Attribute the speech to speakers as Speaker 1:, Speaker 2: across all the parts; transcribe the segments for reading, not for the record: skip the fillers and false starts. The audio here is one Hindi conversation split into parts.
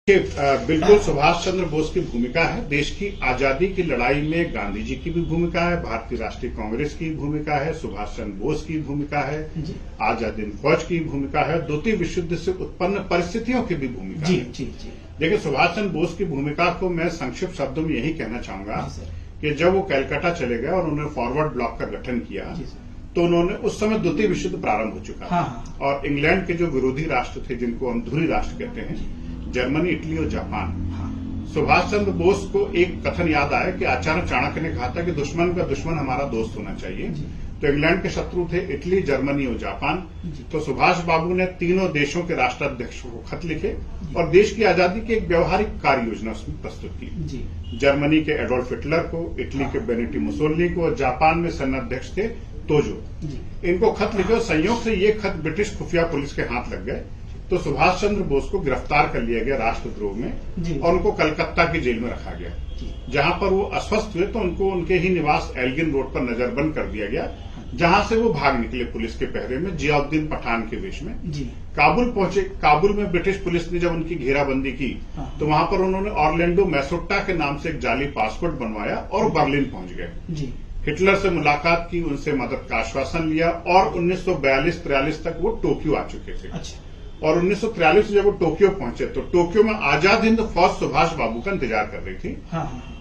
Speaker 1: बिल्कुल सुभाष चंद्र बोस की भूमिका है। देश की आजादी की लड़ाई में गांधी जी की भी भूमिका है, भारतीय राष्ट्रीय कांग्रेस की भूमिका है, सुभाष चंद्र बोस की भूमिका है, आजाद हिंद फौज की भूमिका है, द्वितीय विश्व युद्ध से उत्पन्न परिस्थितियों की भी भूमिका है। देखिए, सुभाष चंद्र बोस की भूमिका को मैं संक्षिप्त शब्दों में यही कहना चाहूंगा कि जब वो कलकत्ता चले गए और उन्होंने फॉरवर्ड ब्लॉक का गठन किया तो उन्होंने उस समय द्वितीय विश्व युद्ध प्रारंभ हो चुका था और इंग्लैंड के जो विरोधी राष्ट्र थे, जिनको हम धुरी राष्ट्र कहते हैं, जर्मनी, इटली और जापान, सुभाष चंद्र बोस को एक कथन याद आया कि आचार्य चाणक्य ने कहा था कि दुश्मन का दुश्मन हमारा दोस्त होना चाहिए। तो इंग्लैंड के शत्रु थे इटली, जर्मनी और जापान। तो सुभाष बाबू ने तीनों देशों के राष्ट्राध्यक्षों को खत लिखे और देश की आजादी की एक व्यवहारिक कार्य योजना उसमें प्रस्तुत की। जर्मनी के एडोल्फ हिटलर को, इटली के बेनिटो मुसोलिनी को और जापान में सेनाध्यक्ष थे तोजो, इनको खत लिखे और संयोग से ये खत ब्रिटिश खुफिया पुलिस के हाथ लग गए। तो सुभाष चंद्र बोस को गिरफ्तार कर लिया गया राष्ट्रद्रोह में और उनको कलकत्ता की जेल में रखा गया। जहां पर वो अस्वस्थ हुए तो उनको उनके ही निवास एल्गिन रोड पर नजरबंद कर दिया गया, जहां से वो भाग निकले पुलिस के पहरे में जियाउद्दीन पठान के वेश में। काबुल पहुंचे। काबुल में ब्रिटिश पुलिस ने जब उनकी घेराबंदी की तो वहां पर उन्होंने ऑरलैंडो मैसोट्टा के नाम से एक जाली पासपोर्ट बनवाया और बर्लिन पहुंच गए। हिटलर से मुलाकात की, उनसे मदद का आश्वासन लिया और 1942-43 तक वो टोक्यो आ चुके थे। और 1943 जब वो टोक्यो पहुंचे तो टोक्यो में आजाद हिंद फौज सुभाष बाबू का इंतजार कर रही थी।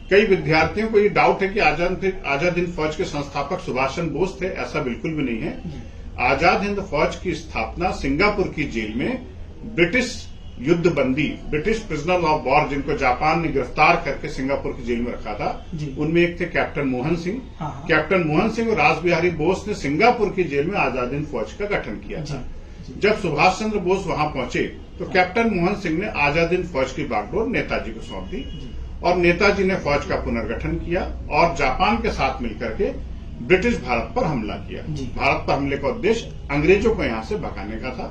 Speaker 1: कई विद्यार्थियों को ये डाउट है कि आजाद हिंद फौज के संस्थापक सुभाष चंद्र बोस थे। ऐसा बिल्कुल भी नहीं है। आजाद हिंद फौज की स्थापना सिंगापुर की जेल में ब्रिटिश युद्धबंदी, ब्रिटिश प्रिजनर ऑफ वॉर, जिनको जापान ने गिरफ्तार करके सिंगापुर की जेल में रखा था, उनमें एक थे कैप्टन मोहन सिंह। कैप्टन मोहन सिंह और रासबिहारी बोस ने सिंगापुर की जेल में आजाद हिंद फौज का गठन किया था। जब सुभाष चंद्र बोस वहां पहुंचे तो कैप्टन मोहन सिंह ने आजाद हिंद फौज की बागडोर नेताजी को सौंप दी और नेताजी ने फौज का पुनर्गठन किया और जापान के साथ मिलकर के ब्रिटिश भारत पर हमला किया। भारत पर हमले का उद्देश्य अंग्रेजों को यहां से भगाने का था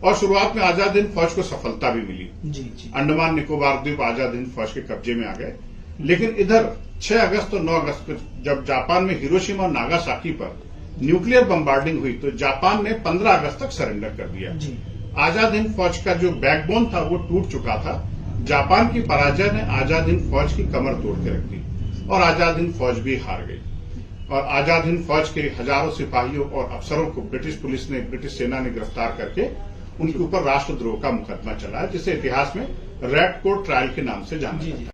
Speaker 1: और शुरुआत में आजाद हिंद फौज को सफलता भी मिली। अंडमान निकोबार द्वीप आजाद हिंद फौज के कब्जे में आ गए। लेकिन इधर 6 अगस्त और 9 अगस्त को जब जापान में हिरोशिमा और नागासाकी पर न्यूक्लियर बम्बार्डिंग हुई तो जापान ने 15 अगस्त तक सरेंडर कर दिया। आजाद हिंद फौज का जो बैकबोन था वो टूट चुका था। जापान की पराजय ने आजाद हिंद फौज की कमर तोड़ के रख दी और आजाद हिंद फौज भी हार गई और आजाद हिंद फौज के हजारों सिपाहियों और अफसरों को ब्रिटिश सेना ने गिरफ्तार करके उनके ऊपर राष्ट्रद्रोह का मुकदमा चलाया, जिसे इतिहास में रेड कोट ट्रायल के नाम से जाना जाता है।